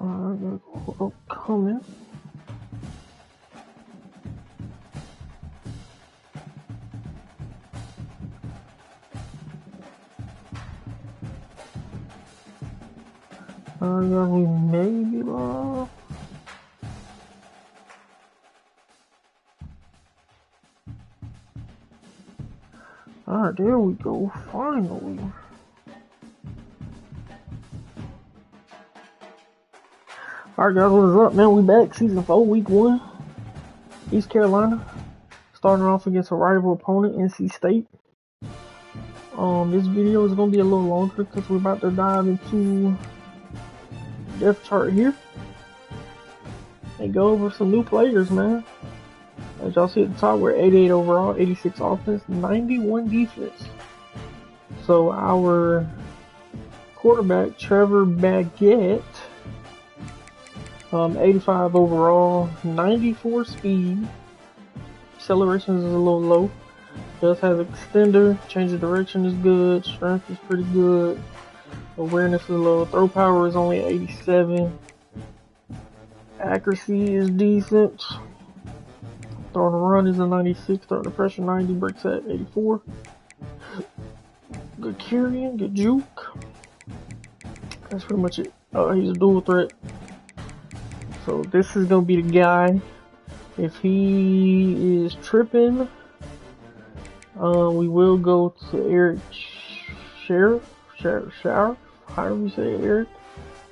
I got a comment. Yeah, we may be live. Alright, there we go. Finally. Alright guys, what is up, man? We back, season 4, week 1. East Carolina. Starting off against a rival opponent, NC State. This video is gonna be a little longer because we're about to dive into depth chart here and go over some new players, man. As y'all see at the top, we're 88 overall, 86 offense, 91 defense. So our quarterback, Trevor Baggett, 85 overall, 94 speed. Acceleration is a little low. Does have extender, change of direction is good, strength is pretty good, awareness is low, throw power is only 87, accuracy is decent, throwing a run is a 96, throwing the pressure 90, breaks at 84. Good carrying, good juke. That's pretty much it. He's a dual threat. So this is gonna be the guy. If he is tripping, we will go to Eric Sheriff, however you say it, Eric.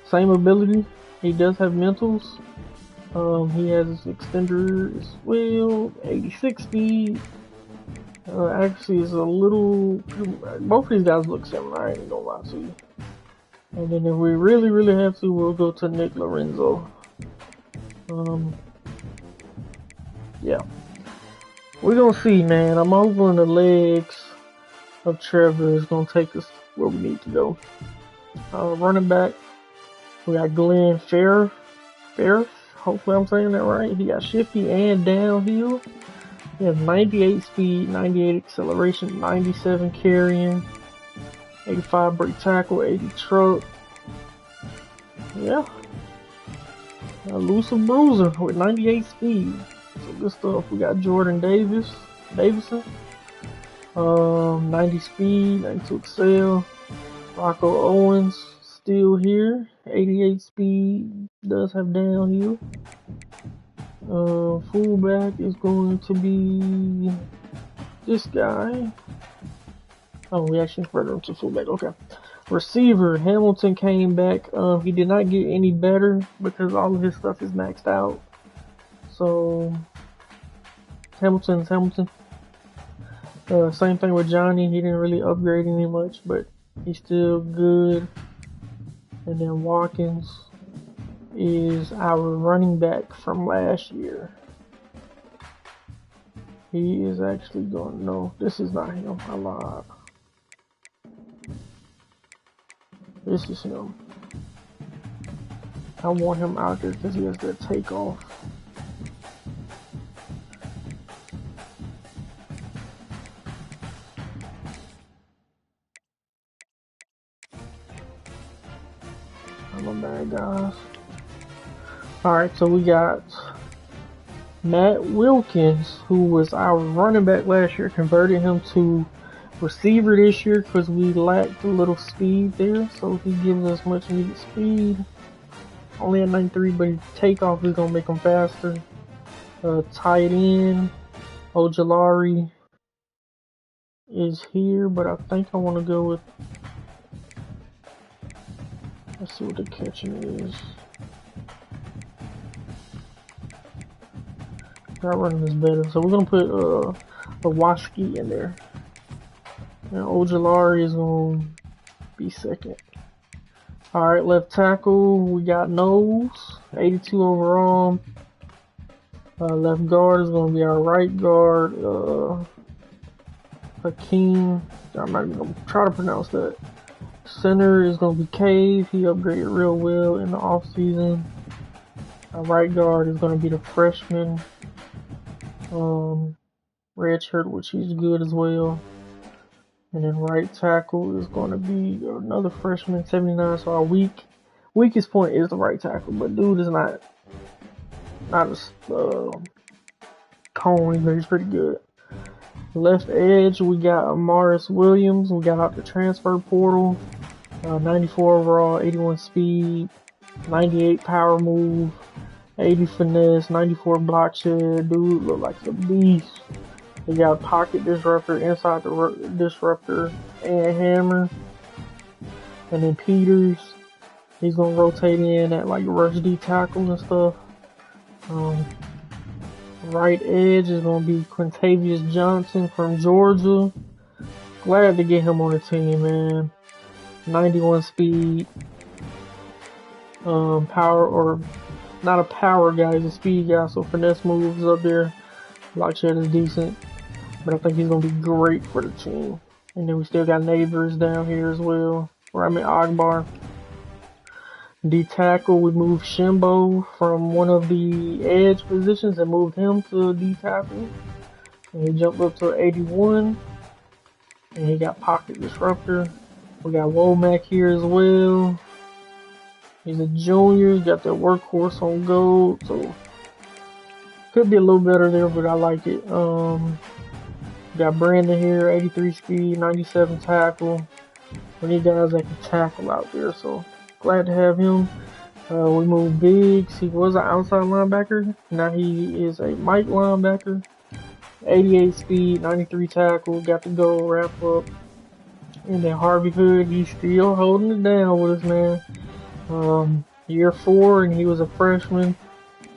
Same ability. He does have mentals. He has his extender as well, 86 speed. Accuracy is a little, both of these guys look similar, I ain't gonna lie to you. And then if we really have to, we'll go to Nick Lorenzo. Yeah. We're gonna see, man. I'm hoping the legs of Trevor is gonna take us where we need to go. Running back, we got Glenn Ferris. Hopefully I'm saying that right. He got shifty and downhill. He has 98 speed, 98 acceleration, 97 carrying, 85 break tackle, 80 truck. Yeah. A elusive bruiser with 98 speed. So good stuff. We got Jordan Davison. 90 speed, 92 excel. Rocco Owens still here. 88 speed, does have downhill. Fullback is going to be this guy. Oh, we actually converted him to fullback. Okay. Receiver, Hamilton came back. He did not get any better because all of his stuff is maxed out. So Hamilton's Hamilton. Same thing with Johnny. He didn't really upgrade any much, but he's still good. And then Watkins is our running back from last year. He is actually going, no, this is not him. I lied. This is him. I want him out there because he has that takeoff. I'm a bad guys. Alright, so we got Matt Wilkins, who was our running back last year, converted him to receiver this year because we lacked a little speed there, so he gives us much needed speed. Only at 93, but his takeoff is gonna make him faster. Tight end, Ojolari is here, but I think I want to go with, let's see what the catching is. Our running is better, so we're gonna put Waski in there. And Ojolari is gonna be second. Alright, left tackle, we got Knowles, 82 overall. Left guard is gonna be our right guard, Hakeem. I'm not even gonna try to pronounce that. Center is gonna be Cave. He upgraded real well in the off season. Our right guard is gonna be the freshman, Redshirt, which he's good as well. And then right tackle is going to be another freshman, 79. So our weak Weakest point is the right tackle, but dude is not as cone, but he's pretty good. Left edge, we got Morris Williams. We got out the transfer portal. 94 overall, 81 speed, 98 power move, 80 finesse, 94 block shed. Dude look like a beast. We got pocket disruptor, inside the disruptor, and hammer. And then Peters, he's gonna rotate in at like rush D tackle and stuff. Right edge is gonna be Quintavious Johnson from Georgia. Glad to get him on the team, man. 91 speed, power, or not a power guy, he's a speed guy, so finesse moves up there. Block shed is decent, but I think he's gonna be great for the team. And then we still got Neighbors down here as well, or I mean Ogbar. D tackle, we moved Shimbo from one of the edge positions and moved him to D tackle. And he jumped up to 81. And he got pocket disruptor. We got Womack here as well. He's a junior, got that workhorse on gold, so could be a little better there, but I like it. Got Brandon here, 83 speed, 97 tackle. We need guys that can tackle out there, so glad to have him. We moved Biggs. He was an outside linebacker. Now he is a Mike linebacker. 88 speed, 93 tackle. Got to go wrap up. And then Harvey Hood, he's still holding it down with us, man. Year 4, and he was a freshman.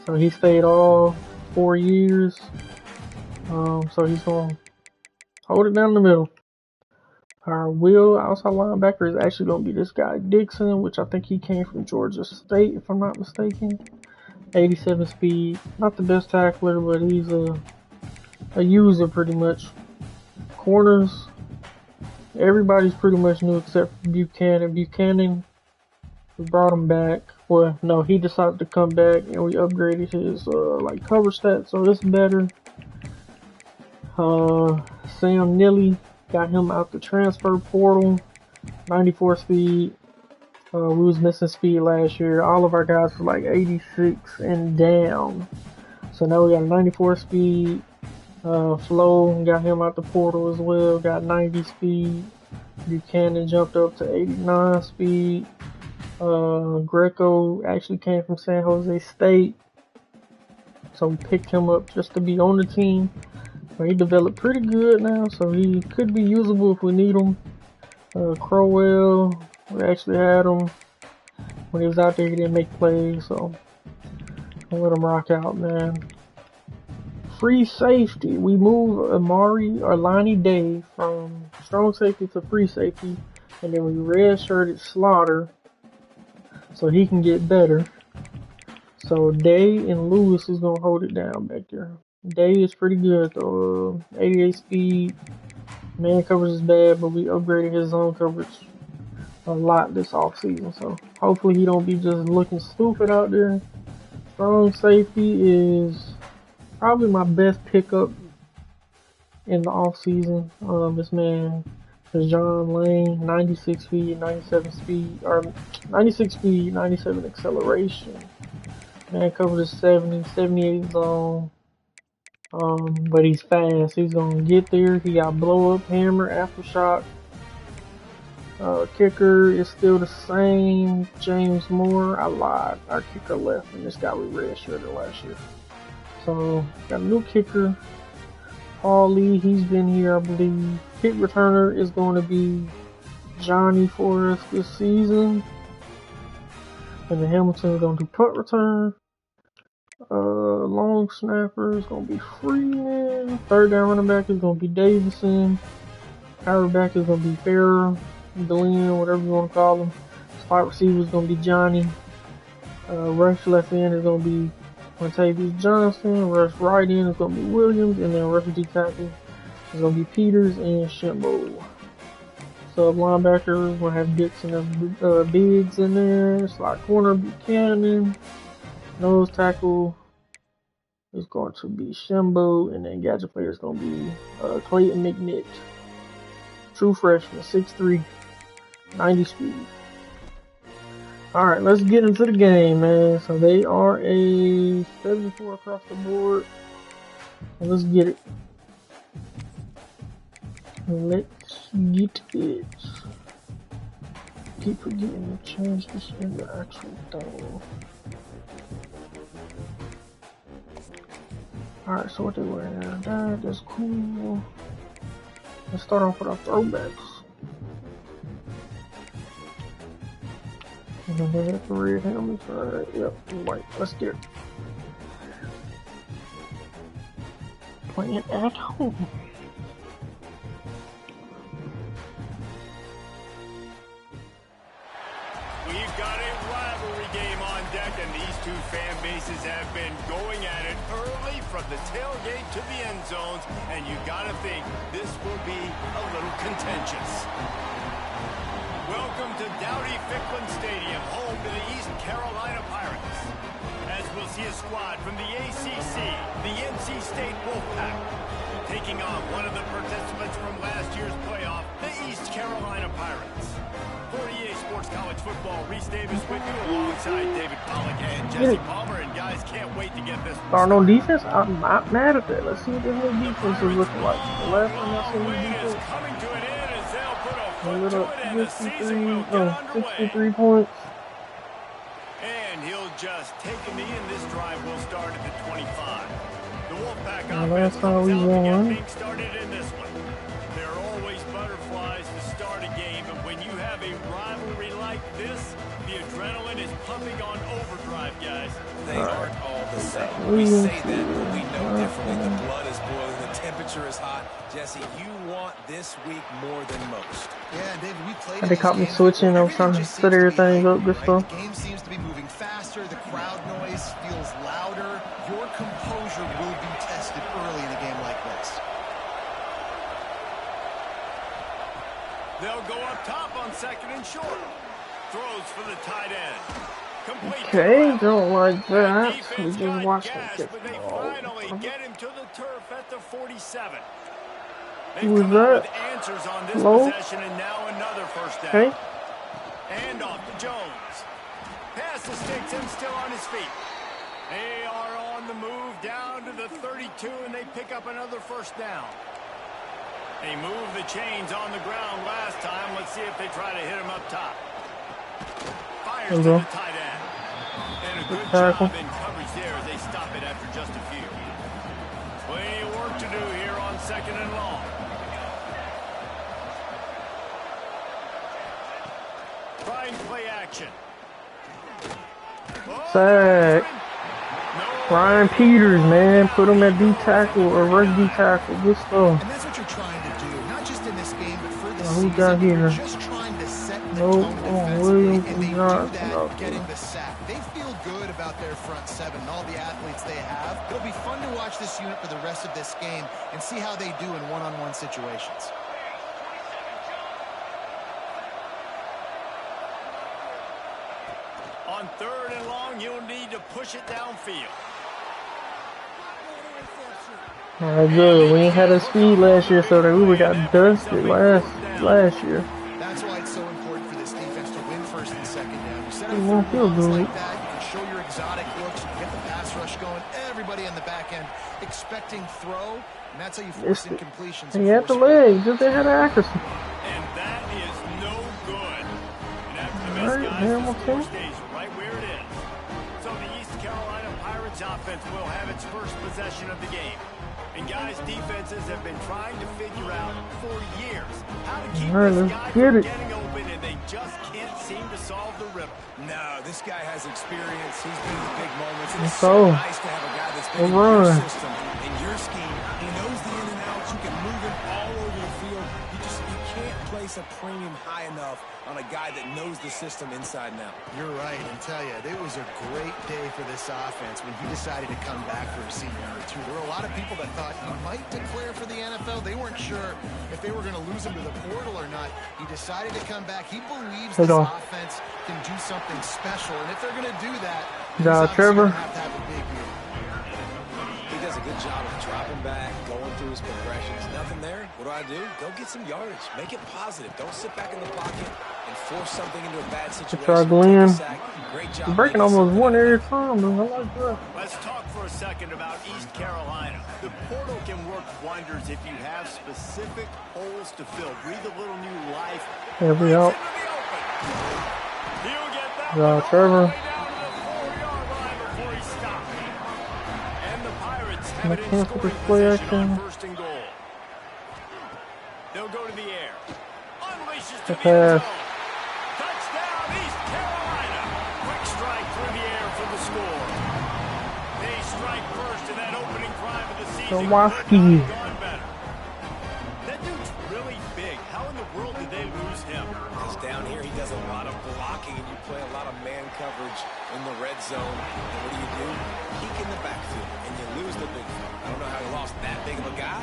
So he stayed all 4 years. So he's going to hold it down in the middle. Our will outside linebacker is actually going to be this guy, Dixon, which I think he came from Georgia State, if I'm not mistaken. 87 speed. Not the best tackler, but he's a user pretty much. Corners, everybody's pretty much new except for Buchanan. Buchanan, we brought him back. Well, no, he decided to come back, and we upgraded his like cover stats, so it's better. Sam Nilly, got him out the transfer portal. 94 speed. We was missing speed last year. All of our guys were like 86 and down. So now we got a 94 speed. Flo, got him out the portal as well. Got 90 speed. Buchanan jumped up to 89 speed. Greco actually came from San Jose State. So we picked him up just to be on the team. But he developed pretty good now, so he could be usable if we need him. Crowell, we actually had him. When he was out there, he didn't make plays, so I'll let him rock out, man. Free safety, we move Amari or Lonnie Day from strong safety to free safety, and then we redshirted Slaughter so he can get better. So Day and Lewis is going to hold it down back there. Day is pretty good though. 88 speed. Man coverage is bad, but we upgraded his zone coverage a lot this offseason. So hopefully he don't be just looking stupid out there. Strong safety is probably my best pickup in the offseason. This man is John Lane, 96 speed, 97 speed, or 96 speed, 97 acceleration. Man coverage is 70, 78 zone. But he's fast. He's gonna get there. He got blow up, hammer, aftershock. Kicker is still the same. James Moore. I lied. Our kicker left, and this guy was redshirted last year. So got a new kicker. Paul Lee. He's been here, I believe. Kick returner is going to be Johnny for us this season. And the Hamilton is going to do punt return. Long snapper is going to be Freeman. Third down running back is going to be Davidson. Power back is going to be Farrell, Glenn, whatever you want to call him. Spot receiver is going to be Johnny. Rush left end is going to be Quintavious Johnson. Rush right end is going to be Williams. And then rush D tackle is going to be Peters and Shimbo. Sub linebacker, we're going to have Dixon and Biggs in there. Slot corner, Buchanan. Nose tackle is going to be Shimbo, and then gadget player is going to be Clayton McNitt. True freshman, 6'3", 90 speed. Alright, let's get into the game, man. So they are a 74 across the board. Let's get it. Let's get it. Keep forgetting to change this in the actual thing. Alright, so what they wearing now? That's cool. Let's start off with our throwbacks. And then they have the red helmets. Alright, yep, white. Let's get it. Playing at home. We've got a rivalry game on deck, and these two fan bases have been going at it early from the tailgate to the end zones, and you gotta think this will be a little contentious. Welcome to Dowdy-Ficklin Stadium, home to the East Carolina Pirates. As we'll see a squad from the ACC, the NC State Wolfpack, taking on one of the participants from last year's playoff, the East Carolina Pirates. 48 Sports College Football, Reese Davis with you alongside David Pollack and Jesse Palmer, and guys can't wait to get this one starting on defense. I'm not mad at that. Let's see what this new defense is looking like. The last time I seen this defense, coming to an end as they'll put a a foot little to it, and the season will get underway. 63 points. And he'll just take a knee, and this drive will start at the 25. The Wolfpack Now, offense last time we comes out to won. get things started in this one. There are always butterflies to start a game, but when you have a rivalry like this, the adrenaline is pumping on overdrive, guys. They aren't all the same. We say that, but we know differently. The blood is boiling, the temperature is hot. Jesse, you want this week more than most. Yeah, David, we played. They caught me switching. I was trying to set everything up. Good stuff. The game seems to be moving faster. The crowd noise feels louder. Your composure will be tested early in a game like this. They'll go up top on second and short. Throws for the tight end. Complete. Okay, don't like that. We Defense just got watched him gas, get but they finally get him to the turf at the 47. They've Who was come out that? with answers on this Low? possession, and now another first down. Okay. And off to Jones. Pass the sticks and still on his feet. They are on the move down to the 32, and they pick up another first down. They moved the chains on the ground last time. Let's see if they try to hit him up top. Fires to the tight end. And a good job in coverage there as they stop it after just a few. Plenty of work to do here on second and long. Trying play action. Sack. Ryan Peters, man, put him at D tackle or reverse D tackle. Good stuff. And that's what you're trying to do, not just in this game, but for the Who season. got here? You're just trying to set the Nope. tone defensively, Williams and they do not. that getting the sack. They feel good about their front seven and all the athletes they have. It'll be fun to watch this unit for the rest of this game and see how they do in one-on-one situations. On third and long, you'll need to push it downfield. Alright, good. We ain't had a speed last year, so that we got dusted last year. That's why it's so important for this defense to win first and second down. You set up It won't feel runs good. like that, you can show your exotic looks, you can get the pass rush going, everybody on the back end expecting throw, and that's how you force incompletions. He had the legs, just they had the accuracy. And that is no good. And after the miss, Alright, guys, the Hamilton. score stays right where it is. So the East Carolina Pirates offense will have its first possession of the game. And guys, defenses have been trying to figure out for years how to keep this guy from getting open, and they just can't seem to solve the riddle. No, this guy has experience. He's been in the big moments. And it's So, so nice to have a guy that's been in your system, in your scheme. He knows the in and outs. You can move him all over the field. You can't place a premium high enough on a guy that knows the system inside and out. You're right, and tell you, it was a great day for this offense when he decided to come back for a senior number 2. There were a lot of people that thought he might declare for the NFL. They weren't sure if they were going to lose him to the portal or not. He decided to come back. He believes this offense can do something special, and if they're going to do that, he's obviously going to have a big year. He does a good job of dropping back, going through his progressions. Nothing there. What do? Go get some yardage. Make it positive. Don't sit back in the pocket and force something into a bad situation. Try Glenn. Great job. Breaking almost one every time, man. I like that. Let's talk for a second about East Carolina. The portal can work wonders if you have specific holes to fill. Breathe a little new life. Every out. He'll get that Yeah, one Trevor. all the way down to the 4-yard line before he stopped. And the Pirates have it in scoring position on first and goal. They'll go to the air. Unleashes to the end zone. Touchdown, East Carolina. Quick strike through the air for the score. They strike first in that opening drive of the season. Sawaski. Gone better. That dude's really big. How in the world did they lose him? Because down here he does a lot of blocking and you play a lot of man coverage in the red zone. And what do? Peek in the backfield and you lose the big fella. I don't know how he lost that big of a guy,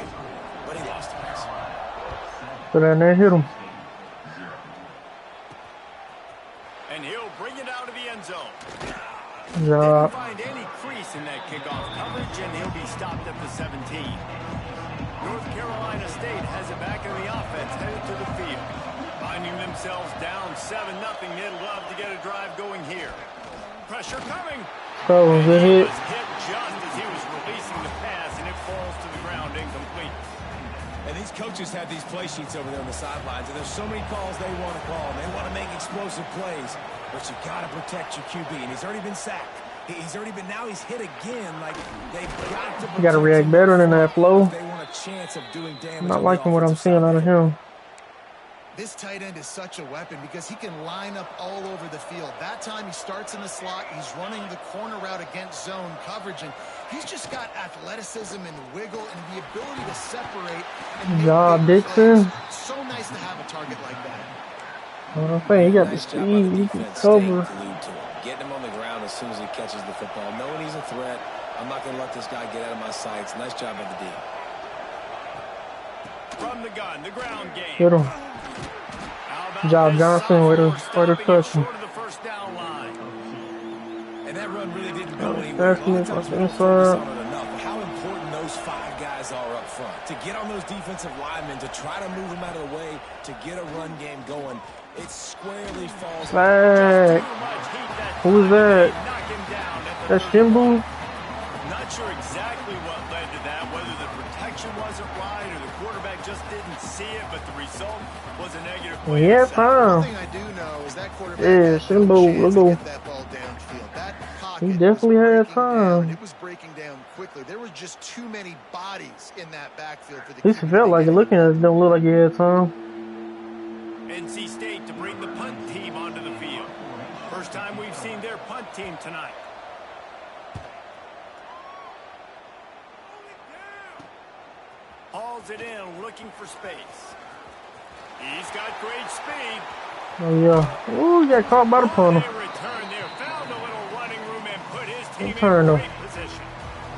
but he lost him. So then they hit him. And he'll bring it out of the end zone. Yeah. Didn't find any crease in that kickoff coverage, and he'll be stopped at the 17. North Carolina State has it back in the offense, headed to the field. Finding themselves down 7-0, they'd love to get a drive going here. Pressure coming. That was a hit. Was hit just as he was releasing the pass, and it falls to the ground incomplete. And these coaches have these play sheets over there on the sidelines, and there's so many calls they want to call. They want to make explosive plays, but you got to protect your QB, and he's already been sacked. He's already been, now he's hit again. Like, they've got to. You got to react better than that, Flo. They want a chance of doing damage. I'm not liking what I'm seeing out of him. This tight end is such a weapon because he can line up all over the field. That time he starts in the slot. He's running the corner route against zone coverage, and he's just got athleticism and wiggle and the ability to separate. And Dixon. So nice to have a target like that. I'm saying he got the speed. He can cover. Getting him on the ground as soon as he catches the football. Knowing he's a threat, I'm not going to let this guy get out of my sights. Nice job by the D. From the gun, the ground game. Hit him. Job Johnson with a touchdown. And that run really didn't go anywhere. That's inside. How important those 5 guys are up front. To get on those defensive linemen, to try to move them out of the way, to get a run game going. It squarely falls. Flag. Who's that? That's Shimbu? Not sure exactly what led to that, whether the protection wasn't right or the quarterback just didn't see it, but the result was a negative play. Yeah, time. One thing I do know is that quarterback Yeah, Shimbu. get that ball downfield. That pocket He definitely had time. it was breaking down quickly. There were just too many bodies in that backfield for the He felt like it. Looking at it, don't look like he had time. NC State to bring the punt team onto the field. First time we've seen their punt team tonight. Hauls it in, looking for space. He's got great speed. Oh, yeah. Ooh, he got caught by the punter. They return there, found a little running room and put his team in great position.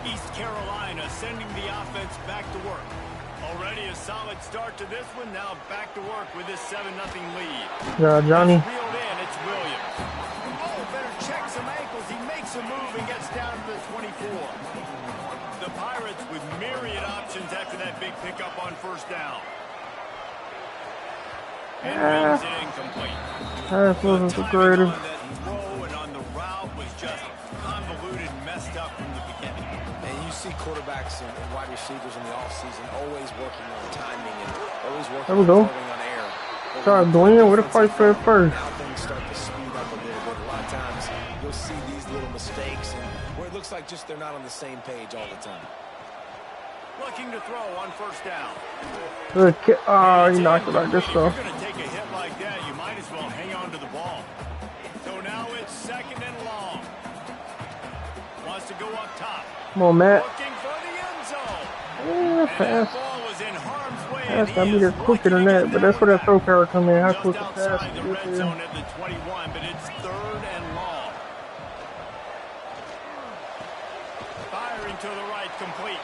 East Carolina sending the offense back to work. Already a solid start to this one. Now back to work with this 7-0 lead. Yeah, Johnny. Reeled in, it's Williams. Oh, better check some ankles. He makes a move and gets down to the 24. The Pirates with myriad options after that big pickup on first down. And rings it incomplete. That wasn't the greatest. That throw and on the route was just convoluted, messed up from the beginning. And you see quarterbacks and wide receivers in the offseason always working on timing and always working on air. Try Glenn with a fight for first. Now things start to speed up a little bit. A lot of times you'll see these little mistakes and where it looks like just they're not on the same page all the time. Looking to throw on first down. Good kick. Oh, he knocked it like this, though. If you're going to take a hit like that, you might as well hang on to the ball. So now it's 2nd and long. Wants to go up top. Come on, Matt. Looking for the end zone. Yeah, pass. That ball was in harm's way. Pass gotta be there quicker than that, but that's where that throw power come in. How quick the pass outside the is red zone at the 21, but it's 3rd and long. Firing to the right, complete.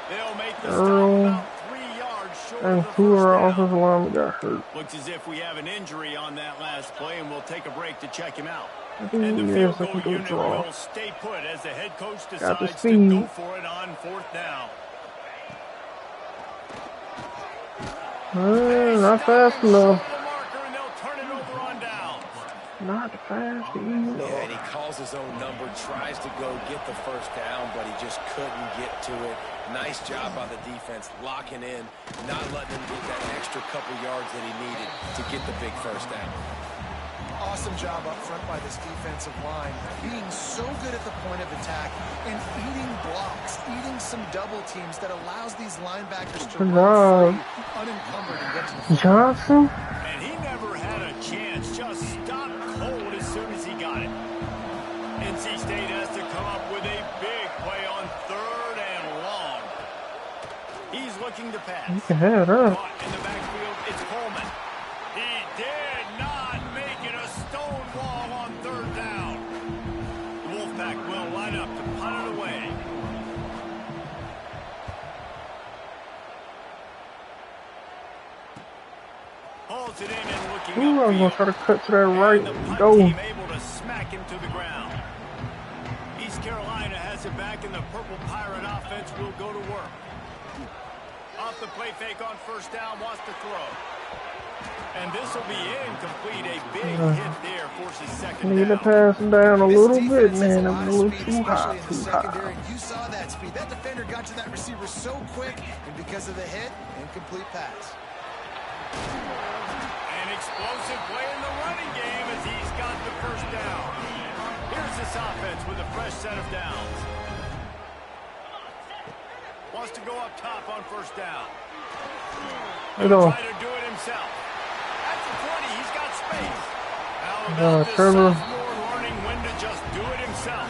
They'll make the stop about 3 yards short and of the two of first our down. offensive linemen got hurt. Looks as if we have an injury on that last play, and we'll take a break to check him out. I think And the yes, field I can goal go unit draw. will stay put as the head coach Got the decides to speed. go for it on 4th down. Not fast enough. The marker, and they'll turn it over on downs. Not fast Yeah, enough. and he calls his own number, tries to go get the first down, but he just couldn't get to it. Nice job by the defense, locking in, not letting him get that extra couple yards that he needed to get the big first down. Awesome job up front by this defensive line, being so good at the point of attack and eating blocks, eating some double teams that allows these linebackers to run free, unencumbered, and get to the football. Johnson? And he never had a chance, just stopped cold as soon as he got it. NC State has to come up with a big play on 3rd and long. He's looking to pass. You can have that. Caught in the backfield, it's Coleman. He did not make it a stone wall on 3rd down. The Wolfpack will line up to punt it away. Holds it in and looking Ooh, I was going to try to cut to that right. And the punt Go. team able to smack him to the ground. East Carolina has it back, and the Purple Pirate offense will go to work. Off the play fake on 1st down, wants to throw. And this will be incomplete. A big hit there, forces 2nd Need to down. pass him down a This little bit, defense has man. a I'm lot a of little speed, too high, especially in the too secondary. high. You saw that speed. That defender got to that receiver so quick, and because of the hit, incomplete pass. An explosive play in the running game as he's got the 1st down. Here's this offense with a fresh set of downs. Wants to go up top on 1st down. Right on. Try to do it himself. At the 20, he's got space. How about this Trevor. sophomore learning when to just do it himself?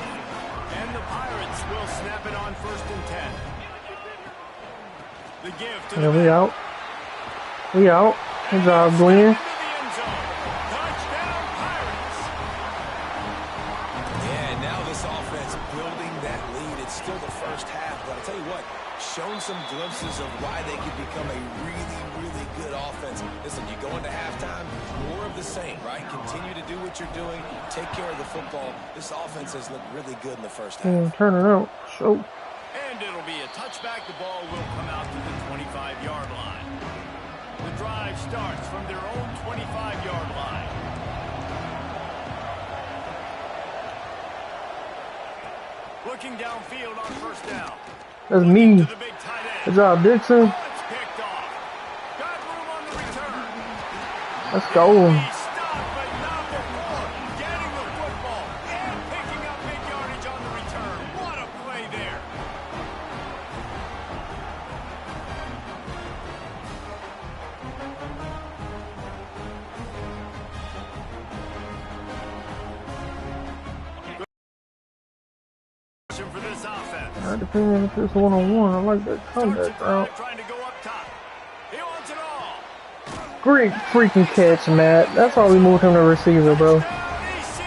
And the Pirates will snap it on 1st and 10. The give to Yeah, the we back. out. We out. Good job, Glenn. Into the end zone. Touchdown, Pirates. Yeah, now this offense building that lead. It's still the first half, but I'll tell you what, shown some glimpses of why they could become a really, really good offense. Listen, you go into halftime, more of the same, right? Continue to do what you're doing, take care of the football. This offense has looked really good in the first half. Turn it out. Show. And it'll be a touchback. The ball will come out to the 25-yard line. The drive starts from their own 25-yard line. Looking downfield on 1st down. That's me. To the big tight end. Good job, Dixon. It's picked off. Got room on the return. Let's go. He stopped, but not before getting the football and picking up big yardage on the return. What a play there. For this offense. That depends if it's one-on-one. I like that comeback route. Trying to go up top. He wants it all. Great freaking catch, Matt. That's why we moved him to receiver, bro. Down ECU.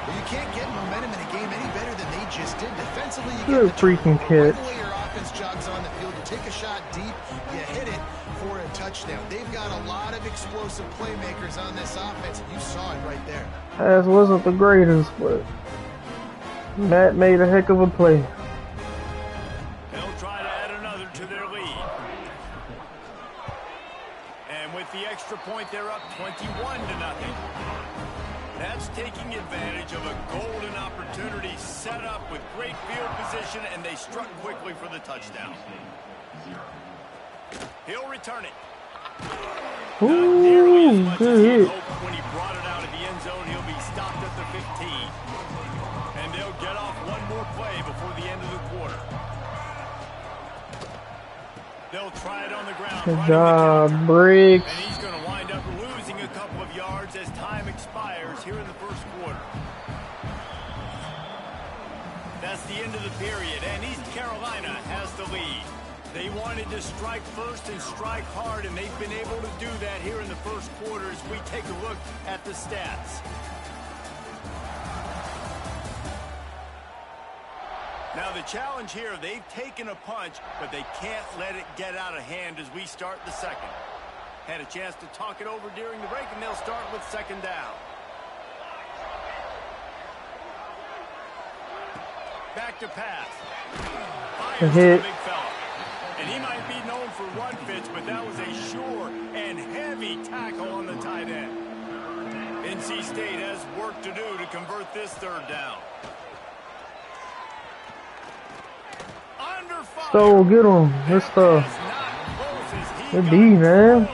Well, you can't get momentum in a game any better than they just did. Defensively, you Good get the freaking turnover. Right catch. away your offense jogs on the field. You take a shot deep, you hit it for a touchdown. They've got a lot of explosive playmakers on this offense, and you saw it right there. Pass wasn't the greatest, but Matt made a heck of a play. They'll try to add another to their lead. And with the extra point, they're up 21-0. That's taking advantage of a golden opportunity set up with great field position, and they struck quickly for the touchdown. He'll return it. Not nearly as Ooh, much as good he hit. hoped when he brought it out of the end zone. He'll be stopped at the 15. And they'll get off one more play before the end of the quarter. They'll try it on the ground. Good running the job, counter. Briggs. And he's going to wind up losing a couple of yards as time expires here in the first quarter. That's the end of the period, and East Carolina has the lead. They wanted to strike first and strike hard, and they've been able to do that here in the first quarter as we take a look at the stats. Now the challenge here, they've taken a punch, but they can't let it get out of hand as we start the second. Had a chance to talk it over during the break, and they'll start with 2nd down. Back to pass. A hit. Big fella. And he might be known for run fits, but that was a sure and heavy tackle on the tight end. NC State has work to do to convert this third down. Under fire. So get him. Good stuff. Good D, man.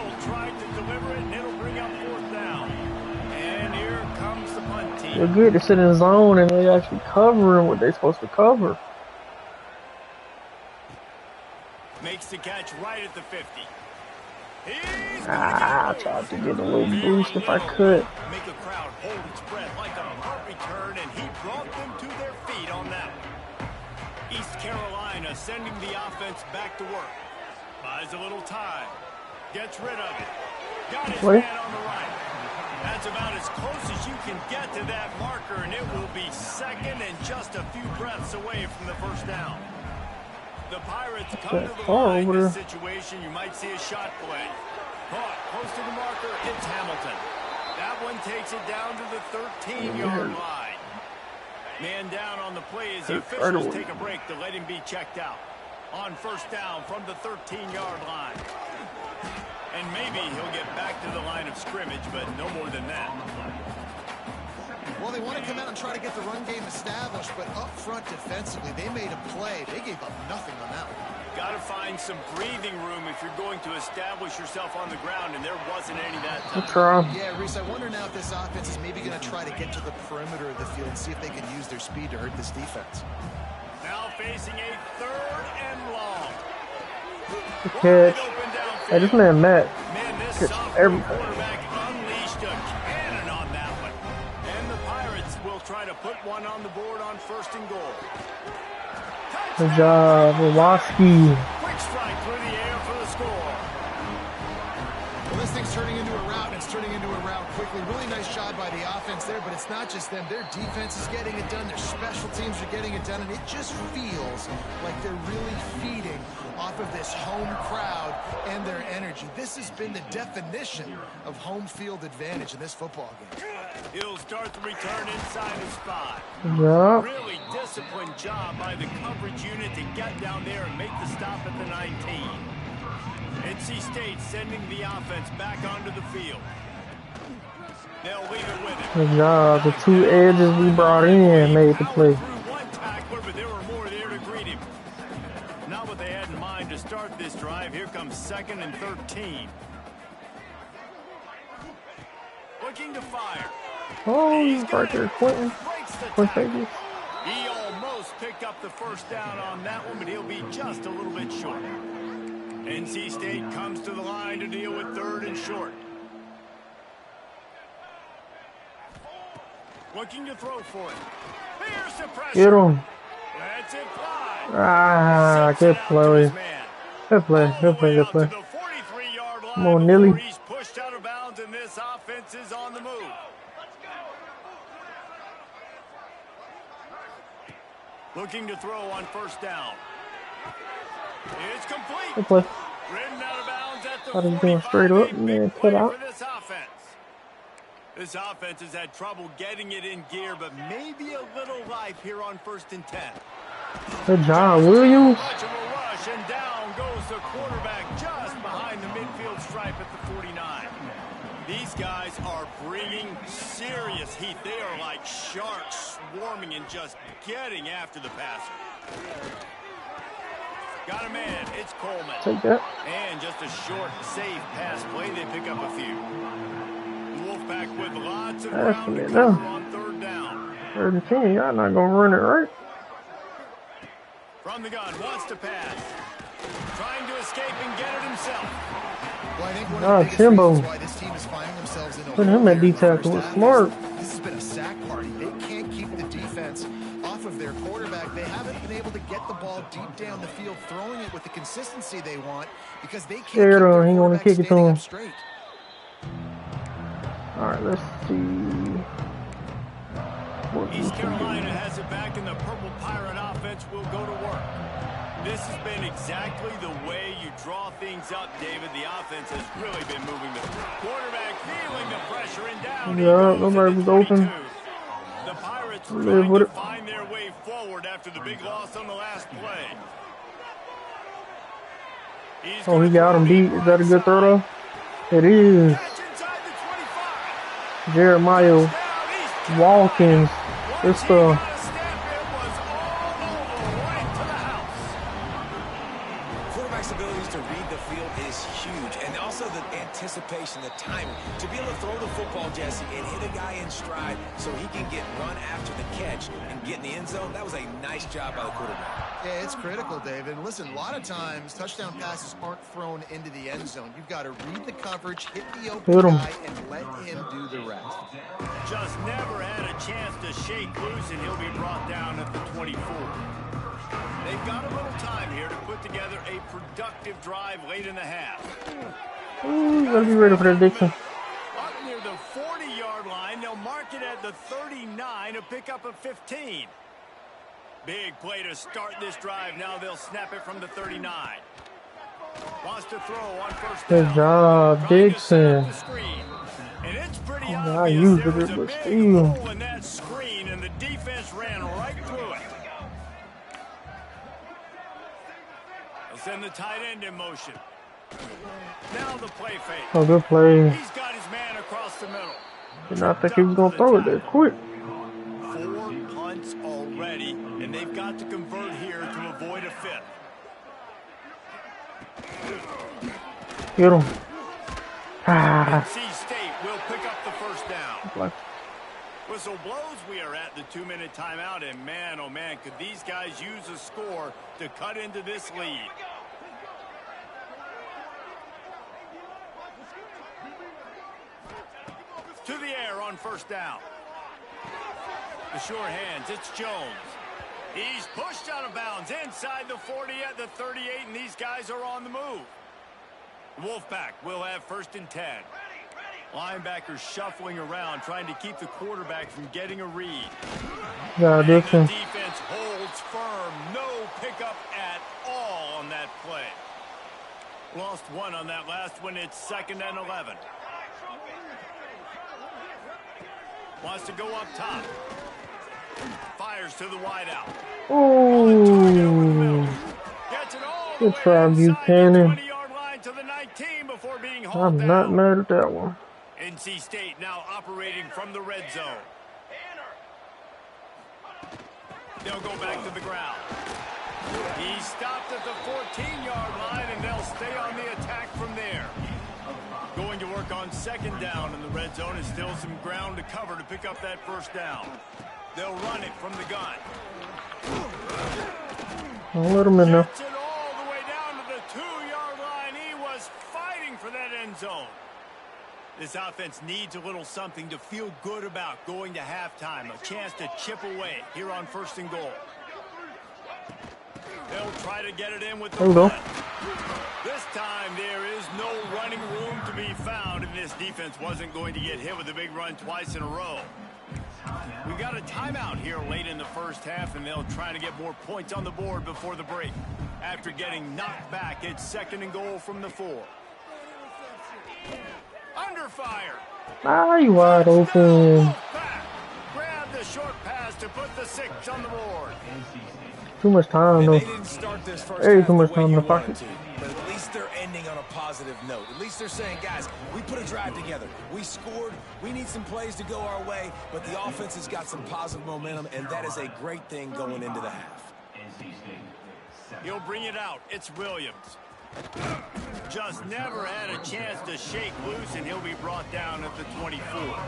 They're good to sit in zone and they actually covering what they're supposed to cover. Makes the catch right at the 50. I tried to get a little boost if I could. Make a crowd hold its breath like a punt return, and he brought them to their feet on that one. East Carolina sending the offense back to work. Buys a little time. Gets rid of it. Got his man on the right. That's about as close as you can get to that marker, and it will be second and just a few breaths away from the first down. The Pirates come to the line in this situation. You might see a shot play. Caught close to the marker. It's Hamilton. That one takes it down to the 13-yard line. Man down on the play as the officials take a break to let him be checked out. On first down from the 13-yard line. And maybe he'll get back to the line of scrimmage, but no more than that. Well, they want to come out and try to get the run game established, but up front defensively, they made a play. They gave up nothing on that one. Got to find some breathing room if you're going to establish yourself on the ground, and there wasn't any that time. Yeah, Reese, I wonder now if this offense is maybe going to try to get to the perimeter of the field and see if they can use their speed to hurt this defense. Now facing a third and long. Good catch. Hey, this man Matt catch everything. Quarterback unleashed a cannon on that one. And the Pirates will try to put one on the board on first and goal. Good job, Woloski. Quick strike through the air for the score. Well, this thing's turning into a rout, and it's turning into a rout quickly. Really nice job by the offense there, but it's not just them. Their defense is getting it done. Their special teams are getting it done, and it just feels like they're really feeding off of this home crowd and their energy. This has been the definition of home field advantage in this football game. He'll start the return inside his spot. Yeah. Really disciplined job by the coverage unit to get down there and make the stop at the 19. NC State sending the offense back onto the field. They'll leave it with him. Good job. The two edges we brought in made the play. One tackler, but there were more there to greet him. Not what they had in mind to start this drive. Here comes 2nd and 13. Looking to fire. Oh, he's right there, Quentin. He almost picked up the first down on that one, but he'll be just a little bit short. NC State comes to the line to deal with 3rd and short. Looking to throw for it. Here's the pressure. Get him. Let's it fly. Ah, good play. Good play, good play, good play. Come on, Nilly. He's pushed out of bounds, and this offense is on the move. Looking to throw on first down. It's complete. Good play. Ridden out of bounds at the Thought he was going straight up and then cut out. This offense has had trouble getting it in gear, but maybe a little life here on 1st and 10. Good job, Williams. Much of a rush, and down goes the quarterback just behind the midfield stripe at the 49. These guys are bringing serious heat. They are like sharks swarming and just getting after the passer. Got a man. It's Coleman. Take that. And just a short, safe pass play. They pick up a few. Wolfpack with lots of ground to cover on 3rd down. 3rd and 10. Y'all not gonna run it, right? From the gun, wants to pass. Trying to escape and get it himself. Well, I think one of the biggest reasons why this team is finding themselves in a putting him at D-tackle was smart. This has been a sack party. They can't keep the defense off of their quarterback. They haven't been able to get the ball deep down the field, throwing it with the consistency they want because they can't keep their quarterback standing up straight. All right, let's see. East Carolina has it back, and the Purple Pirate offense will go to work. This has been exactly the way you draw things up, David. The offense has really been moving the quarterback, feeling the pressure, and down. Yeah, nobody was open. The Pirates live trying with to it. find their way forward after the big loss on the last play. Oh, he got him beat. Is that a good throw though? It is. Catch inside the 25. Jeremiah Touchdown, East Watkins. Carolina. It's Once he the got a step, it was all over right to the house. Quarterback's abilities to read the field is huge, and also the anticipation, the timing. To be able to throw the football, Jesse, and hit a guy in stride so he can get run after the catch and get in the end zone, that was a nice job by the quarterback. Yeah, it's critical, David. And listen, a lot of times touchdown passes aren't thrown into the end zone. You've got to read the coverage, hit the open guy, and let him do the rest. Just never had a chance to shake loose, and he'll be brought down at the 24. They've got a little time here to put together a productive drive late in the half. Ooh, gotta be ready for that, Dixon. Up near the 40-yard line, they'll mark it at the 39, a pickup of 15. Big play to start this drive. Now they'll snap it from the 39. Wants to throw on first down. Good job, Dixon. And it's pretty I obvious used there it, was a but big still. hole in that screen, and the defense ran right through it. They'll send the tight end in motion. Now the play fake. Oh, good play. He's got his man across the middle. Did not think he was gonna throw it that quick. 4 punts already, and they've got to convert here to avoid a fifth. Get him. Ah. NC State will pick up the first down. Whistle blows. We are at the 2-minute timeout, and man, oh man, could these guys use a score to cut into this lead. To the air on first down. The short hands, it's Jones. He's pushed out of bounds inside the 40 at the 38, and these guys are on the move. Wolfpack will have first and 10. Linebackers shuffling around, trying to keep the quarterback from getting a read. Yeah, Dixon. The defense holds firm. No pickup at all on that play. Lost one on that last one. It's 2nd and 11. Wants to go up top. Fires to the wideout. Ooh. Gets it all the Good way try, inside the Buchanan. 20-yard line to the 19 before being hauled I'm down. not mad at that one. NC State now operating from the red zone. They'll go back to the ground. He stopped at the 14-yard line, and they'll stay on the attack from there. Going to work on 2nd down in the red zone. Is still some ground to cover to pick up that first down. They'll run it from the gun. I'll let him in there. Gets it all the way down to the 2-yard line. He was fighting for that end zone. This offense needs a little something to feel good about going to halftime. A chance to chip away here on 1st and goal. They'll try to get it in with the run. This time there is no running room to be found, and this defense wasn't going to get hit with a big run twice in a row. We got a timeout here late in the first half, and they'll try to get more points on the board before the break. After getting knocked back, it's 2nd and goal from the 4. Under fire. Ah, you wide open. Grab the short pass to put the 6 on the board. Too much time, And though. they didn't start this first Hey, half too much the way time in you the pocket. wanted to, but at least they're ending on a positive note. At least they're saying, guys, we put a drive together. We scored. We need some plays to go our way, but the offense has got some positive momentum, and that is a great thing going into the half. He'll bring it out. It's Williams. Just never had a chance to shake loose, and he'll be brought down at the 24.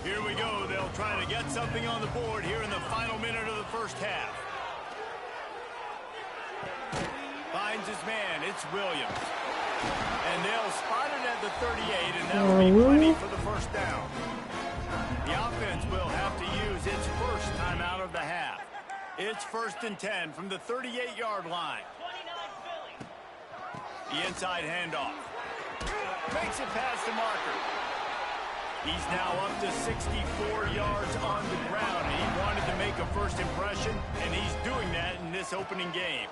Here we go. They'll try to get something on the board here in the final minute of the first half. Finds his man. It's Williams. And they'll spot it at the 38, and that'll be plenty for the first down. The offense will have to use its first timeout of the half. It's 1st and 10 from the 38-yard line. The inside handoff. Makes it past the marker. He's now up to 64 yards on the ground. He wanted to make a first impression, and he's doing that in this opening game.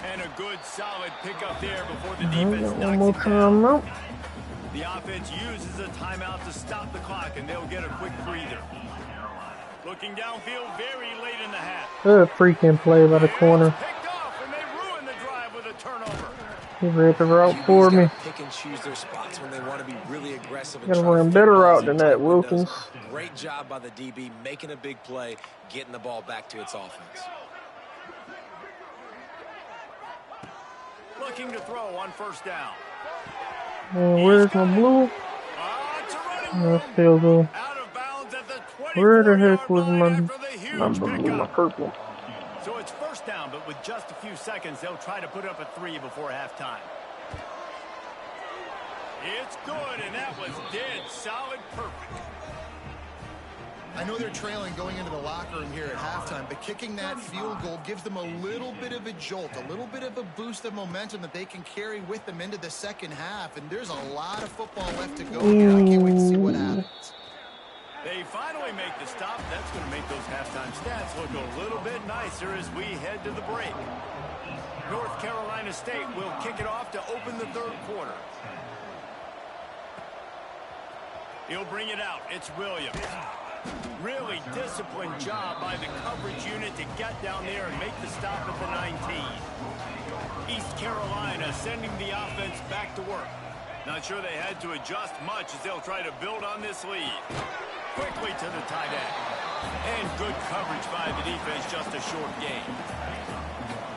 And a good, solid pickup there before the defense One more knocks it down. time out. The offense uses a timeout to stop the clock, and they'll get a quick breather. Looking downfield very late in the half. Good freaking play by the corner. Picked off, and they ruin the drive with a turnover. He read the route for me. Pick and choose their spots when they want to be really aggressive. Gotta run better route than that, Wilkins. Great job by the DB making a big play, getting the ball back to its offense. Looking to throw on first down. Where's my blue? That's field goal. Where the heck was my purple? So it's first down, but with just a few seconds, they'll try to put up a 3 before halftime. It's good, and that was dead solid perfect. I know they're trailing going into the locker room here at halftime, but kicking that field goal gives them a little bit of a jolt, a little bit of a boost of momentum that they can carry with them into the second half, and there's a lot of football left to go here. I can't wait to see what happens. They finally make the stop. That's going to make those halftime stats look a little bit nicer as we head to the break. North Carolina State will kick it off to open the third quarter. He'll bring it out. It's Williams. Really disciplined job by the coverage unit to get down there and make the stop at the 19. East Carolina sending the offense back to work. Not sure they had to adjust much as they'll try to build on this lead. Quickly to the tight end. And good coverage by the defense, just a short gain.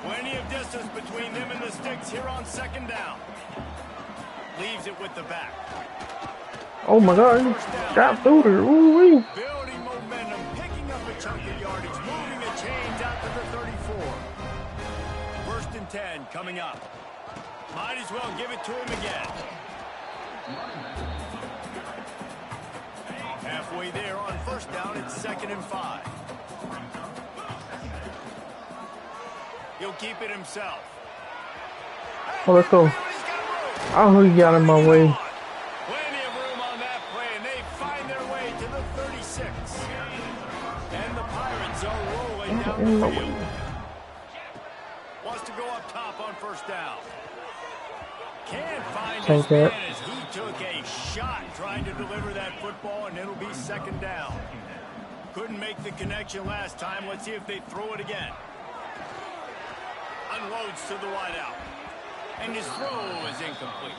Plenty of distance between them and the sticks here on second down. Leaves it with the back. Oh my God, he got through there. Ooh-wee. Building momentum, picking up a chunk of yardage, moving a chains out to the 34. First and 10 coming up. Might as well give it to him again. Halfway there on first down, it's 2nd and 5. He'll keep it himself. Oh, let's go. Oh, he got in my way. Plenty of room on that play, and they find their way to the 36. And the Pirates are rolling down the field. Wants to go up top on first down. Can't find his man as he took a shot trying to deliver that football, and it'll be 2nd down. Couldn't make the connection last time. Let's see if they throw it again. Unloads to the wideout. And his throw is incomplete.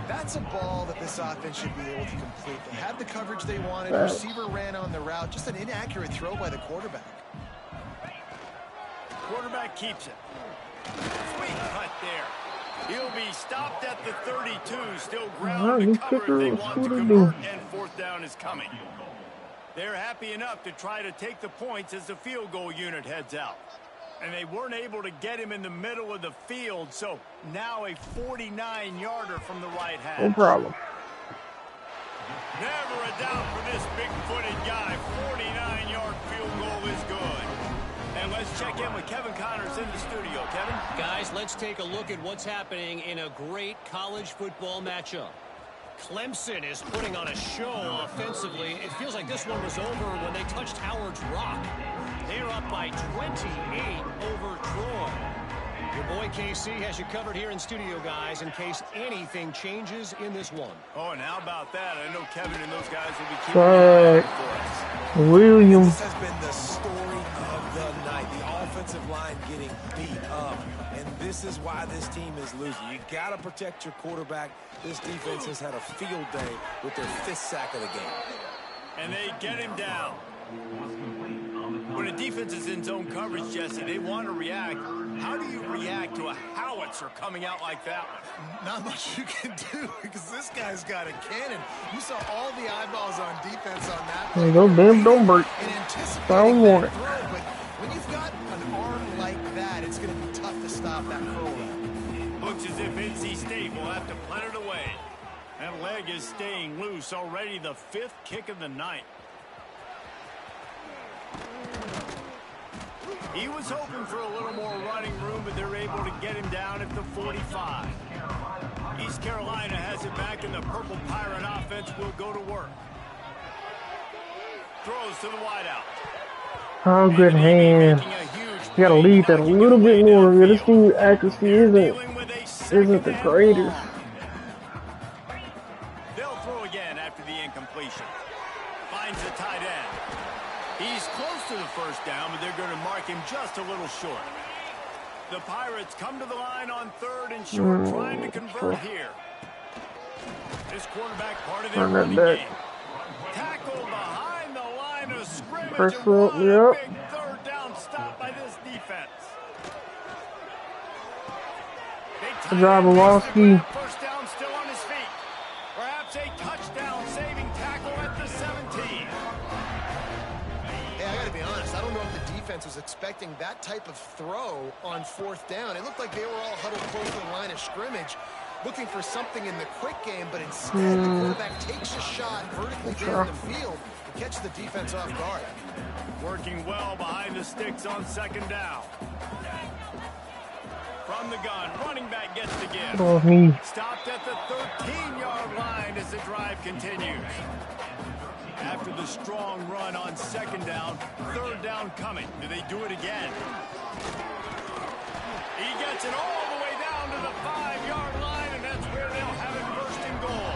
That's a ball that this offense should be able to complete. They had the coverage they wanted. Receiver ran on the route. Just an inaccurate throw by the quarterback. Quarterback keeps it. Sweet cut there. He'll be stopped at the 32. Still ground to cover if they want to convert, and fourth down is coming. They're happy enough to try to take the points as the field goal unit heads out. And they weren't able to get him in the middle of the field, so now a 49-yarder from the right hash. No problem. Never a doubt for this big-footed guy. 49-yard field goal is good. And let's check in with Kevin Connors in the studio. Kevin? Guys, let's take a look at what's happening in a great college football matchup. Clemson is putting on a show offensively. It feels like this one was over when they touched Howard's Rock. They're up by 28 over Troy. Your boy KC has you covered here in studio, guys, in case anything changes in this one. Oh, and how about that? I know Kevin and those guys will be keeping an eye for us. Williams. This has been the story of the night. The offensive line getting beat up. And this is why this team is losing. You got to protect your quarterback. This defense has had a field day with their 5th sack of the game. And they get him down. When a defense is in zone coverage, Jesse, they want to react. How do you react to a howitzer coming out like that one? Not much you can do because this guy's got a cannon. You saw all the eyeballs on defense on that. There you go, damn, don't break. I don't want it. But when you've got an arm like that, it's going to be tough to stop that curl. Looks as if NC State will have to punt it away. That leg is staying loose. Already the 5th kick of the night. He was hoping for a little more running room, but they're able to get him down at the 45. East Carolina has it back, and the Purple Pirate offense will go to work. Throws to the wideout. Oh, good hand. You gotta lead that a little bit more. This dude's accuracy isn't the greatest. down, but they're going to mark him just a little short. The Pirates come to the line on 3rd and short, trying to convert here. This quarterback part of their running game. Tackle behind the line of scrimmage. And what a big 3rd down stop by this defense. Good job, Kowalski. First down, still on his feet. Perhaps a touchdown saving tackle at the 17. Hey, I gotta be honest, I don't know if the defense was expecting that type of throw on 4th down. It looked like they were all huddled close to the line of scrimmage, looking for something in the quick game, but instead the quarterback takes a shot vertically down the field to catch the defense off guard. Working well behind the sticks on 2nd down. From the gun, running back gets the give. Stopped at the 13-yard line as the drive continues. After the strong run on 2nd down, 3rd down coming. Do they do it again? He gets it all the way down to the 5-yard line, and that's where they'll have it 1st and goal.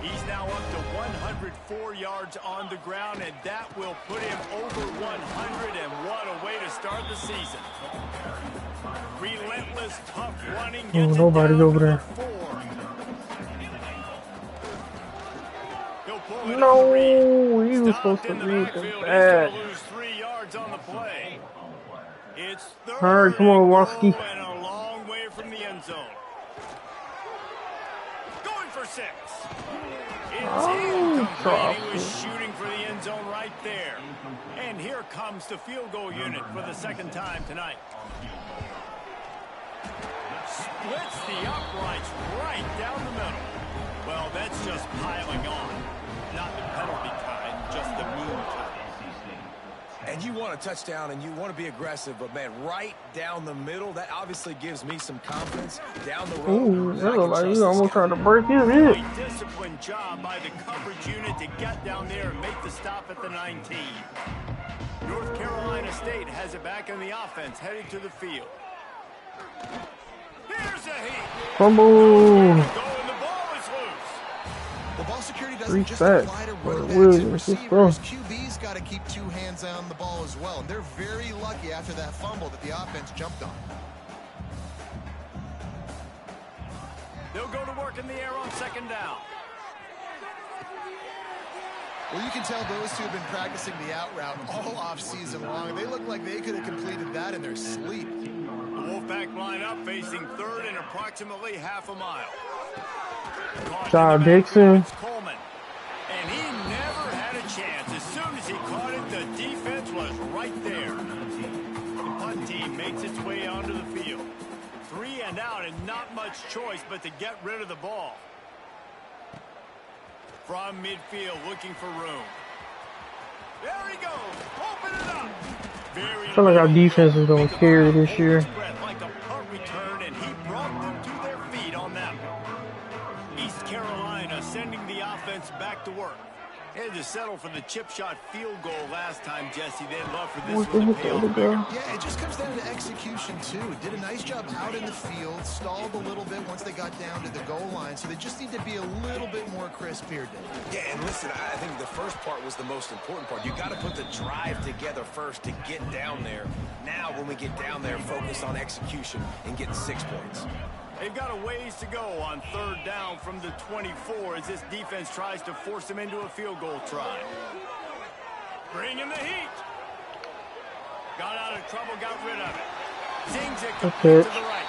He's now up to 104 yards on the ground, and that will put him over 100, and what a way to start the season. Relentless, tough running. Nobody's over there. No, he was supposed to read that. Lose 3 yards on the play. It's 3rd All right, come on, Kowalski. and a long way from the end zone. Going for 6. It's incomplete. He was shooting for the end zone right there. And here comes the field goal unit for the 2nd time tonight. Splits the uprights right down the middle. Well, that's just piling on. Not the penalty kind, just the mean kind. And you want a touchdown and you want to be aggressive, but man, right down the middle, that obviously gives me some confidence down the road. Ooh, that looked like you almost trying to break his hip. A disciplined job by the coverage unit to get down there and make the stop at the 19. North Carolina State has it back in the offense, heading to the field. Here's a heat. Fumble. The ball is loose. The ball security doesn't just apply to running backs and receivers. QB's got to keep 2 hands on the ball as well. And they're very lucky after that fumble that the offense jumped on. They'll go to work in the air on 2nd down. Well, you can tell those two have been practicing the out route all off season long. They look like they could have completed that in their sleep. The Wolfpack line up facing 3rd and approximately half a mile. John Dixon. Coleman. And he never had a chance. As soon as he caught it, the defense was right there. The punt team makes its way onto the field. 3 and out and not much choice but to get rid of the ball. From midfield, looking for room. There he goes. Open it up. I feel like our defense is going to carry this year. Like a punt return, and he brought them to their feet on that one. East Carolina sending the offense back to work. They had to settle for the chip shot field goal last time, Jesse. They'd love for this one to pay off. Yeah, it just comes down to execution, too. Did a nice job out in the field, stalled a little bit once they got down to the goal line, so they just need to be a little bit more crisp here, Dave. Yeah, and listen, I think the first part was the most important part. You got to put the drive together first to get down there. Now, when we get down there, focus on execution and getting 6 points. They've got a ways to go on 3rd down from the 24 as this defense tries to force them into a field goal try. Bring in the heat. Got out of trouble, got rid of it. Zings it complete to the right.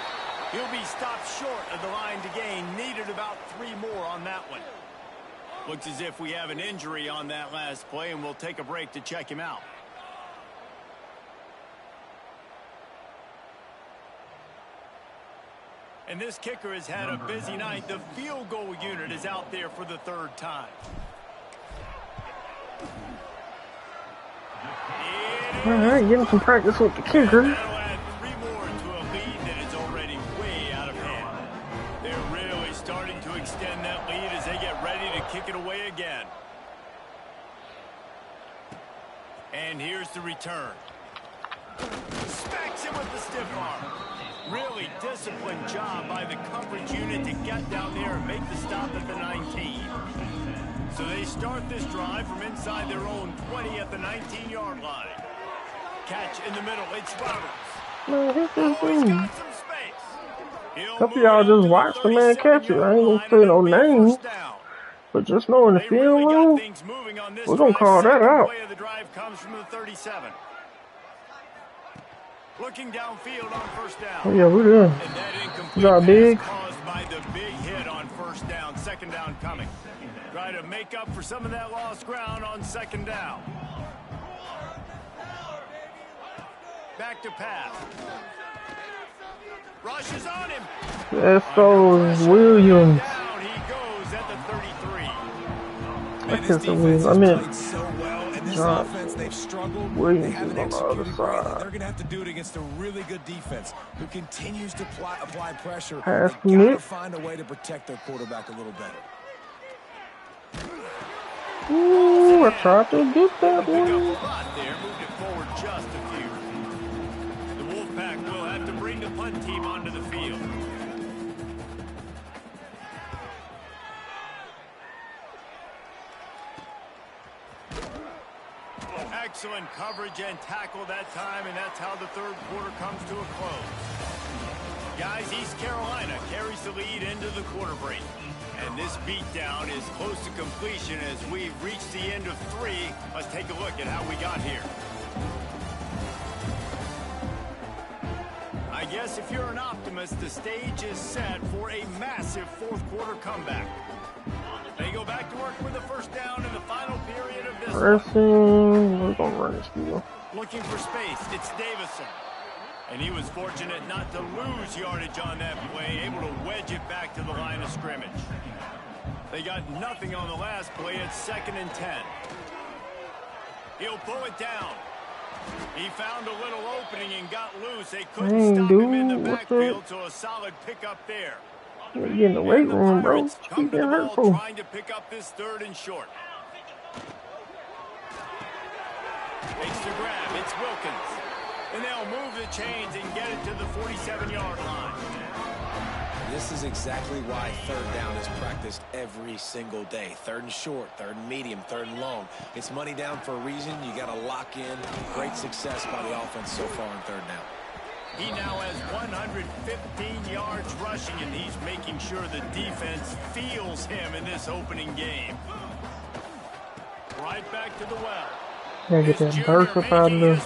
He'll be stopped short of the line to gain. Needed about 3 more on that one. Looks as if we have an injury on that last play, and we'll take a break to check him out. And this kicker has had a busy night. The field goal unit is out there for the 3rd time. All right, getting some practice with the kicker. That'll add 3 more to a lead that is already way out of hand. They're really starting to extend that lead as they get ready to kick it away again. And here's the return. Smacks him with the stiff arm. Really disciplined job by the coverage unit to get down there and make the stop at the 19. So they start this drive from inside their own 20 at the 19-yard line. catch in the middle. It's Roberts. Man, hit this Oh, he's dude. got some space. He'll Couple move y'all it up just to watch the man catch it. I ain't gonna 37-yard say line, no and it'll be a names, first down. but just knowing the They film really got room, things moving on this we're gonna drive. call that Second out. play of the drive comes from the 37. Looking downfield on first down. Oh, yeah, we there. And that incomplete Got pass big. caused by the big hit on first down. Second down coming. Try to make up for some of that lost ground on second down. Back to pass. Rushes on him. S4W1. Down he goes at the 33. Man, this defense has played so well, and this offense, they've struggled. They haven't executed greatly. They're going to have to do it against a really good defense who continues to apply pressure. They've got to find a way to protect their quarterback a little better. Ooh, I tried to get that Pick up a one. lot there, moved it forward just a few. The Wolfpack will have to bring the punt team onto the field. Excellent coverage and tackle that time, and that's how the third quarter comes to a close. Guys, East Carolina carries the lead into the quarter break. And this beatdown is close to completion as we've reached the end of 3. Let's take a look at how we got here. I guess if you're an optimist, the stage is set for a massive fourth quarter comeback. They go back to work with the first down in the final period of this. Pressing. We're gonna run this deal. Looking for space. It's Davison. And he was fortunate not to lose yardage on that play, able to wedge it back to the line of scrimmage. They got nothing on the last play. It's 2nd and 10. He'll pull it down. He found a little opening and got loose. They couldn't stop him in the backfield, so a solid pickup there. You're in the weight room, bro. Keep getting hurtful. Trying to pick up this 3rd and short. Makes the grab. It's Wilkins. And they'll move the chains and get it to the 47-yard line. This is exactly why 3rd down is practiced every single day. 3rd and short, 3rd and medium, 3rd and long. It's money down for a reason. You got to lock in. Great success by the offense so far on 3rd down. He now has 115 yards rushing, and he's making sure the defense feels him in this opening game. Right back to the well. Gotta get that burst up out of the.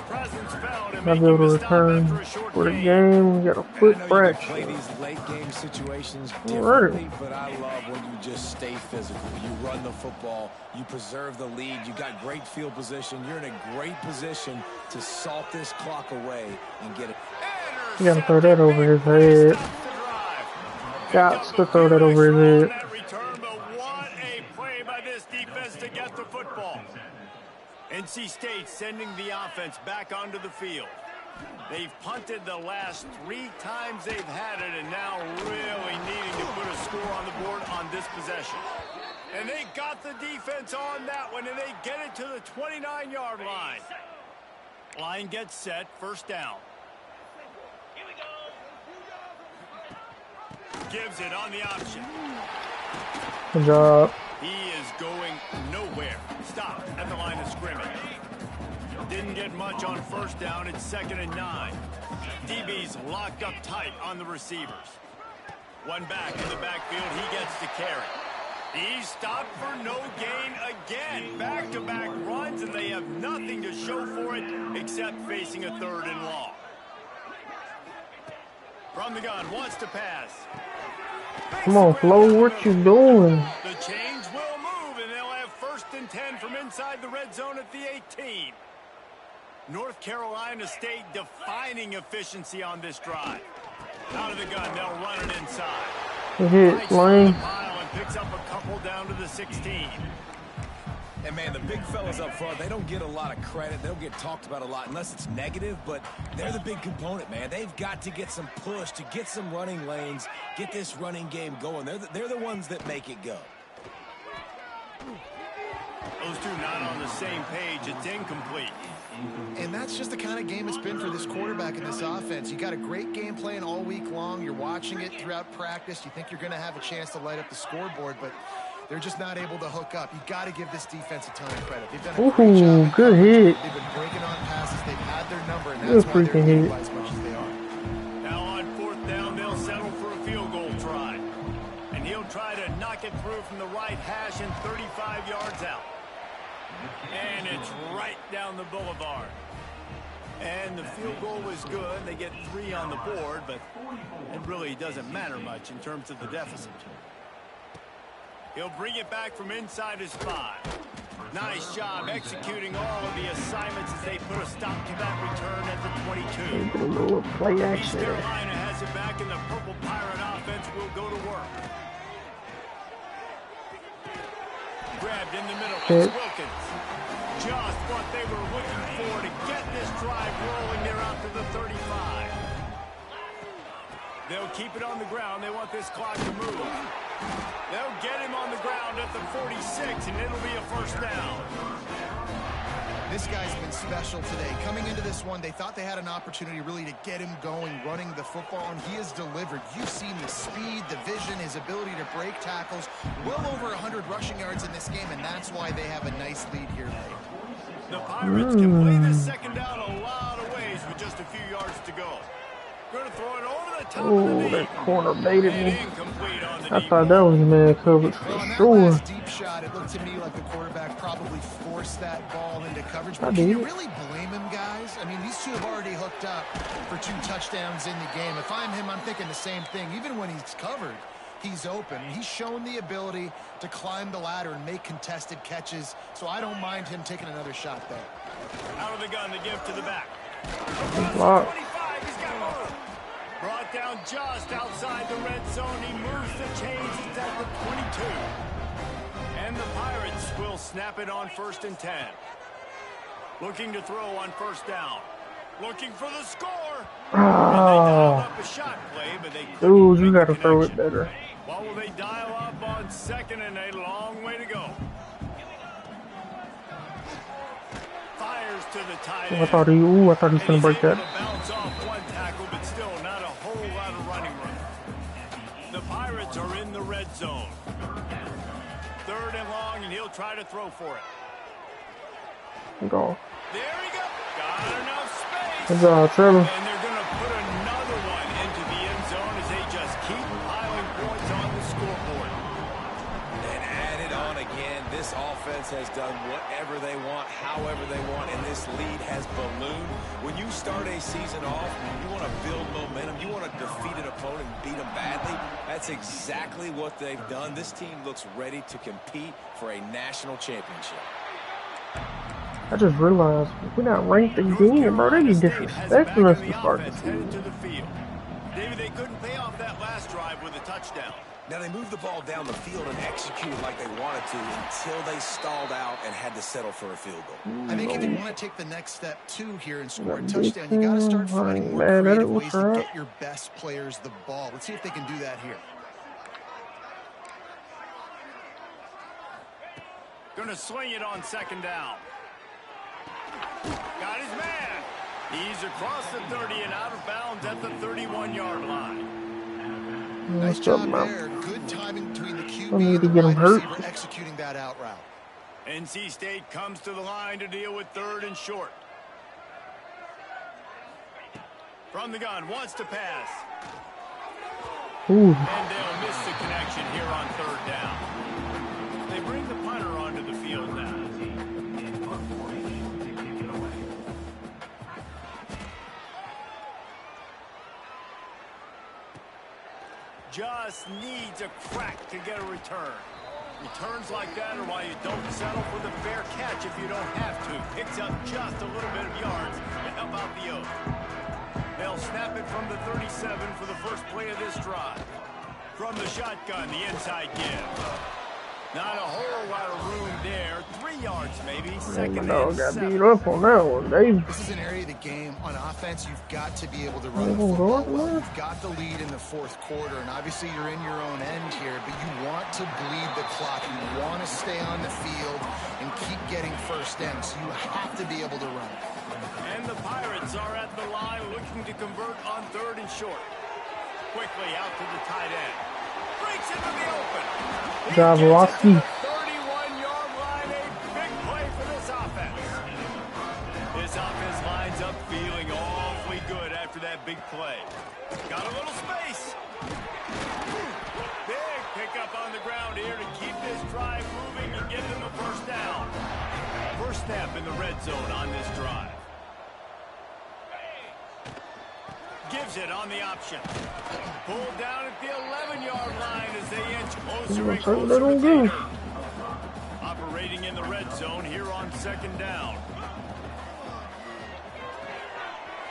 Gotta be able to return for the game. We got a foot fracture. Play these late game situations differently, but I love when you just stay physical. You run the football, you preserve the lead, you got great field position. You're in a great position to salt this clock away and get it. You gotta throw that over his head. Got to throw that over his head. What a play by this defense to get the football. NC State sending the offense back onto the field. They've punted the last 3 times they've had it, and now really needing to put a score on the board on this possession. And they got the defense on that one, and they get it to the 29-yard line. Line gets set, first down. Gives it on the option. Good job. He is going nowhere. Stopped at the line of scrimmage. Didn't get much on first down. It's 2nd and 9. DB's locked up tight on the receivers. One back in the backfield. He gets the carry. He's stopped for no gain again. Back-to-back runs, and they have nothing to show for it except facing a 3rd and long. From the gun, wants to pass. Come on, Flo, what you doing? The chains will move, and they'll have 1st and 10 from inside the red zone at the 18. North Carolina State defining efficiency on this drive. Out of the gun, they'll run it inside. Good hit, Lane. And picks up a couple down to the 16. And, man, the big fellas up front, they don't get a lot of credit. They don't get talked about a lot unless it's negative, but they're the big component, man. They've got to get some push, to get some running lanes, get this running game going. They're the ones that make it go. Those two not on the same page. It's incomplete. And that's just the kind of game it's been for this quarterback in this offense. You got a great game plan all week long. You're watching it throughout practice. You think you're going to have a chance to light up the scoreboard, but they're just not able to hook up. You got to give this defense a ton of credit. They've done a great job. Good hit. They've been breaking on passes. They've had their number, and You're that's why they're freaking leading hit. by as much as they are. Now on 4th down, they'll settle for a field goal try. And he'll try to knock it through from the right hash and 35 yards out. And it's right down the boulevard. And the field goal was good. They get 3 on the board, but it really doesn't matter much in terms of the deficit. He'll bring it back from inside his 5. Nice job executing all of the assignments as they put a stop to that return at the 22. A little play East action. Carolina has it back, and the Purple Pirate offense will go to work. Grabbed in the middle. It's Wilkins. Just what they were looking for to get this drive rolling. They're out to the 35. They'll keep it on the ground. They want this clock to move. They'll get him on the ground at the 46, and it'll be a first down. This guy's been special today. Coming into this one, they thought they had an opportunity really to get him going, running the football, and he has delivered. You've seen the speed, the vision, his ability to break tackles. Well over 100 rushing yards in this game, and that's why they have a nice lead here late. The Pirates can play this second down a lot of ways with just a few yards to go. Going to throw it over the top of the knee. That corner baited me. Incomplete on the I deep thought that ball. was man coverage Well, on for that sure. last deep shot, it looked to me like the quarterback probably forced that ball into coverage. I But can you did. really blame him, guys? I mean, these two have already hooked up for 2 touchdowns in the game. If I'm him, I'm thinking the same thing. Even when he's covered, he's open. He's shown the ability to climb the ladder and make contested catches, so I don't mind him taking another shot there. Out of the gun to give to the back. Block. 25, he's got to move. Brought down just outside the red zone. He moves the chains. It's at the 22. And the Pirates will snap it on 1st and 10. Looking to throw on 1st down. Looking for the score. And they dialed up a shot play, but they couldn't Dude, you make gotta the throw it connection. better. What will they dial up on 2nd and a long way to go? Fires to the tight end. I thought he was gonna break that. Able to bounce off one tackle, but still not a whole lot of running room. The Pirates are in the red zone. 3rd and long, and he'll try to throw for it. Go. There he goes. Got enough space. Good job, Trevor. And they're going to put another one into the end zone as they just keep piling points on the scoreboard. And add it on again. This offense has done whatever they want, however they want, and this lead has ballooned. When you start a season off, you want to build momentum. You want to defeat an opponent and beat them badly. That's exactly what they've done. This team looks ready to compete for a national championship. I just realized we're not ranked again, bro. They be disrespecting us to start the season. To the field. David, they couldn't pay off that last drive with a touchdown. Now, they moved the ball down the field and executed like they wanted to until they stalled out and had to settle for a field goal. I think if you want to take the next step, too, here and score a touchdown, you got to start finding more Man, that creative was ways to right. get your best players the ball. Let's see if they can do that here. Going to swing it on 2nd down. Got his man. He's across the 30 and out of bounds at the 31-yard line. Nice What's job up, man? there. Good timing between the QB I need and to the get him wide hurt. receiver executing that out route. NC State comes to the line to deal with 3rd and short. From the gun, wants to pass. Ooh. And they'll miss the connection here on 3rd down. They bring the punter onto the field now. Just needs a crack to get a return. Returns like that are why you don't settle for the fair catch if you don't have to. Picks up just a little bit of yards to help out the Oak. They'll snap it from the 37 for the first play of this drive. From the shotgun, the inside give. Not a whole lot of room there. 3 yards maybe. Man, my 2nd dog and got 7. beat up on that one, Dave. This is an area of the game on offense you've got to be able to run the Oh, football God, well. man. You've got the lead in the 4th quarter, and obviously you're in your own end here, but you want to bleed the clock. You want to stay on the field and keep getting first downs. So you have to be able to run. And the Pirates are at the line looking to convert on 3rd and short. Quickly out to the tight end. Breaks into the open. He Jaworski. gets it to the 31-yard line. A big play for this offense. This offense lines up feeling that big play. Got a little space. Big pickup on the ground here to keep this drive moving and give them a first down. First snap in the red zone on this drive. Gives it on the option. Pulled down at the 11-yard line as they inch closer and closer to Gator. Operating in the red zone here on second down.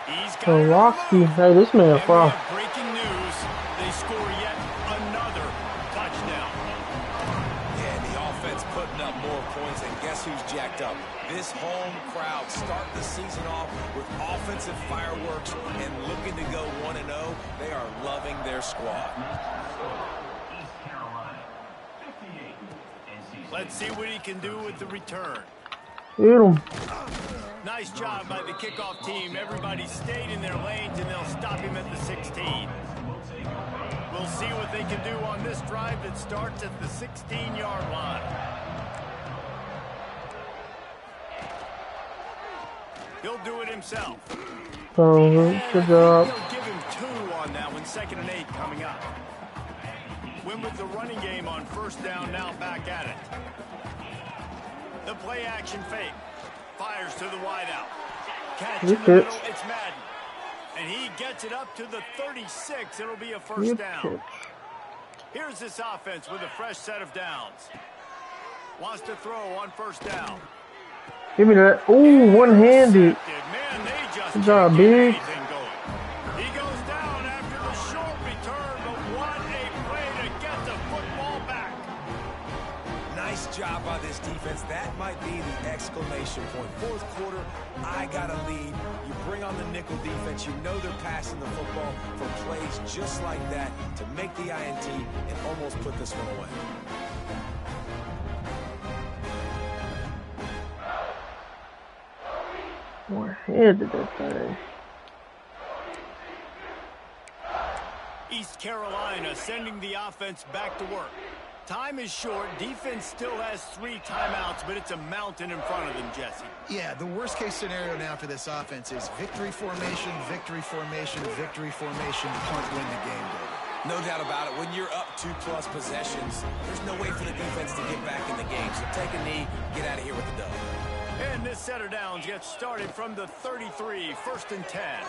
He's got Rocky, hey, this man far. Breaking news, they score yet another touchdown. Yeah, the offense putting up more points, and guess who's jacked up? This home crowd starting the season off with offensive fireworks and looking to go 1-0. They are loving their squad. Let's see what he can do with the return. Hit him. Nice job by the kickoff team. Everybody stayed in their lanes, and they'll stop him at the 16. We'll see what they can do on this drive that starts at the 16-yard line. He'll do it himself. Oh, good job. He'll give him 2 on that one. 2nd and 8 coming up. Win with the running game on first down, now back at it. The play action fake. Fires to the wideout. Catch in the middle, it's Madden. And he gets it up to the 36. It'll be a first down. Here's this offense with a fresh set of downs. Wants to throw on first down. Give me that. Ooh, one-handed. Man, they just good job, big. He goes down after the short return, but what a play to get the football back. Nice job by this defense. That might be the exclamation point. Fourth quarter, I got a lead. You bring on the nickel defense. You know they're passing the football for plays just like that to make the INT and almost put this one away. One-handed that thing. East Carolina sending the offense back to work. Time is short. Defense still has 3 timeouts, but it's a mountain in front of them, Jesse. Yeah, the worst-case scenario now for this offense is victory formation, victory formation, victory formation, punt, win the game. No doubt about it. When you're up 2+ possessions, there's no way for the defense to get back in the game. So take a knee, get out of here with the dub. And this set of downs gets started from the 33, 1st and 10.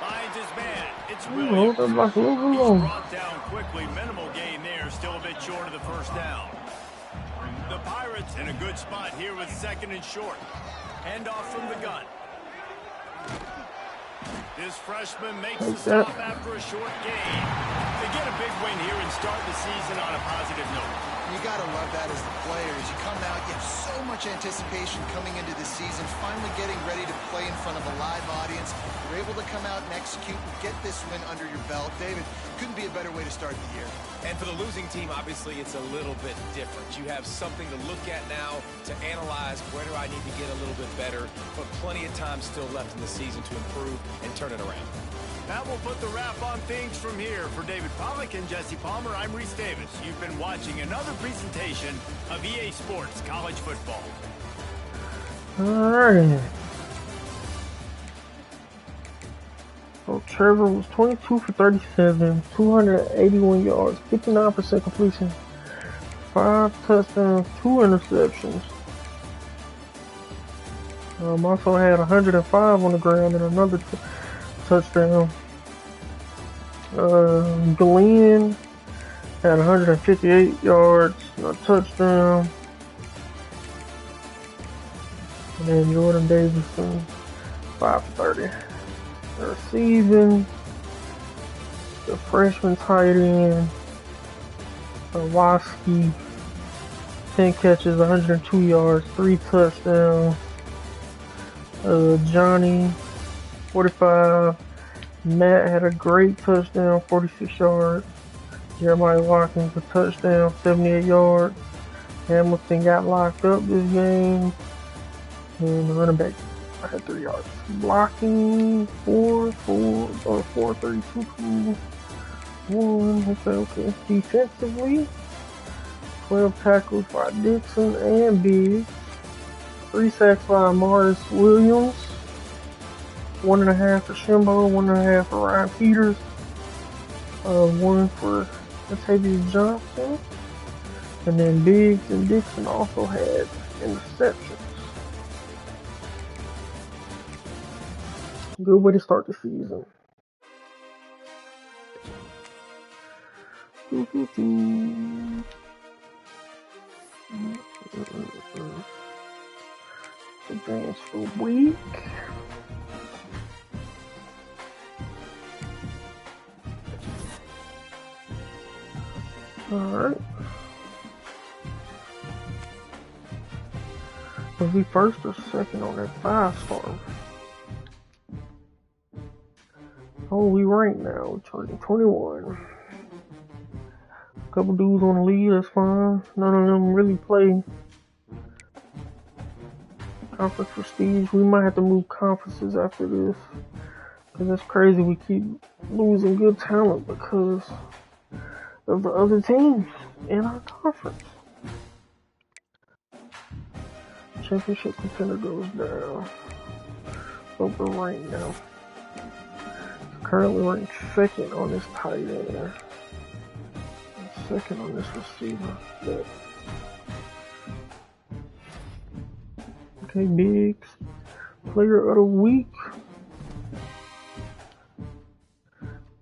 Finds his man. It's Williams. He's brought down quickly. Minimal gain there. Still a bit short of the first down. The Pirates in a good spot here with 2nd and short. Handoff from the gun. This freshman makes the stop after a short gain. They get a big win here and start the season on a positive note. You got to love that as the players. You come out, you have so much anticipation coming into the season, finally getting ready to play in front of a live audience. You're able to come out and execute and get this win under your belt. David, couldn't be a better way to start the year. And for the losing team, obviously, it's a little bit different. You have something to look at now to analyze where do I need to get a little bit better, but plenty of time still left in the season to improve and turn it around. That will put the wrap on things from here. For David Pollack and Jesse Palmer, I'm Reese Davis. You've been watching another presentation of EA Sports College Football. All right. So Trevor was 22 for 37, 281 yards, 59% completion, 5 touchdowns, 2 interceptions. Also had 105 on the ground and another touchdown. Glenn had 158 yards, a touchdown. And then Jordan Davison, 530. Receiving, the freshman tight end, Waski, 10 catches, 102 yards, 3 touchdowns. Johnny, 45. Matt had a great touchdown, 46 yards. Jeremiah Watkins, a touchdown, 78 yards. Hamilton got locked up this game. And the running back had 3 yards. Blocking, 432. 1. Okay. Defensively, 12 tackles by Dixon and Biggs. 3 sacks by Morris Williams. 1.5 for Shimbo, 1.5 for Ryan Peters, 1 for Latavius Johnson, and then Biggs and Dixon also had interceptions. Good way to start the season. Advance for week. Alright. Was we first or second on that 5-star? Oh, we ranked now. Turning 21. Couple dudes on the lead, that's fine. None of them really play conference prestige. We might have to move conferences after this, because that's crazy. We keep losing good talent because of the other teams in our conference. Championship contender goes down. But we're ranked now. Currently ranked second on this tight end. Second on this receiver. Yeah. Okay, Biggs. Player of the week.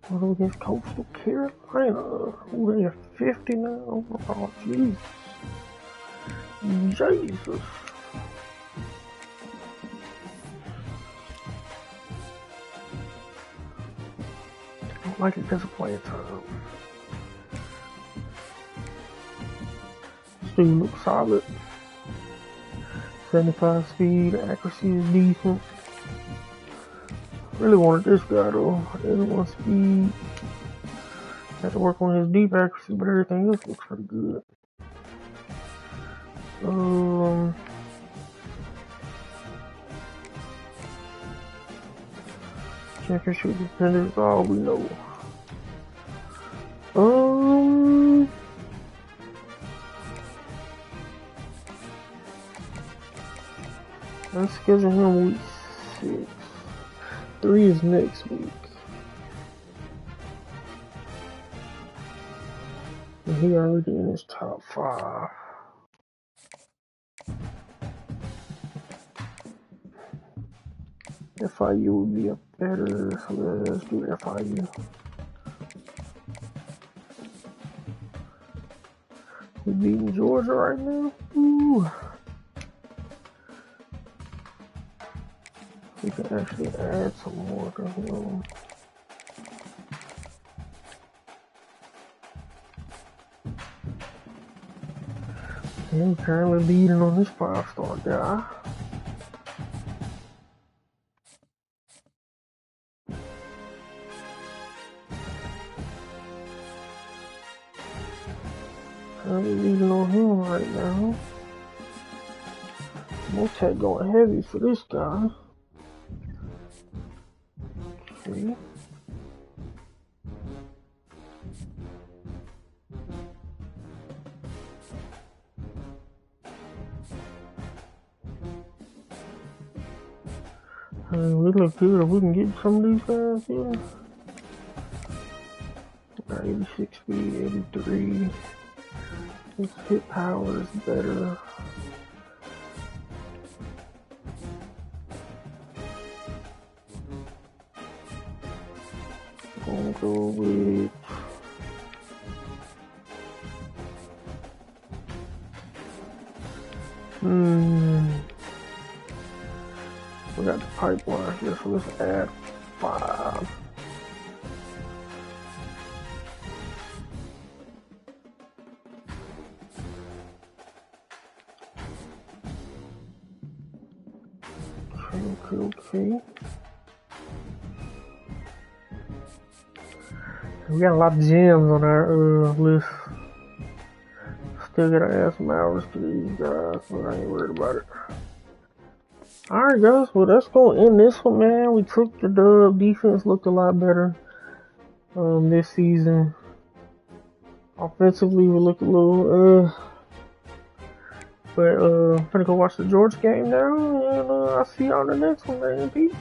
What against Coastal Carolina? Ooh, they are 50 now. Oh, Jesus. Jesus. I don't like it because of playing time. This dude looks solid. 75 speed, accuracy is decent. Really wanted this guy though. 81 speed. Had to work on his deep accuracy, but everything else looks pretty good. Championship contender is all we know. Let's schedule him week 6. 3 is next week. And he already in his top 5. FIU would be a better. Let's do FIU. We beating Georgia right now. Ooh. We can actually add some more to him. And currently leading on this 5-star guy. Currently leading on him right now. Motec going heavy for this guy. Okay. We look good if we can get some of these guys here. 86 speed, 83. His hit power is better. Gonna go with we got the pipeline here, so let's add 5. Okay. We got a lot of gems on our list. Still gotta add some hours to these guys, but I ain't worried about it. Alright guys, well that's gonna end this one, man. We took the dub. Defense looked a lot better this season. Offensively we looked a little but I'm gonna go watch the Georgia game now, and I'll see y'all on the next one, man. Peace.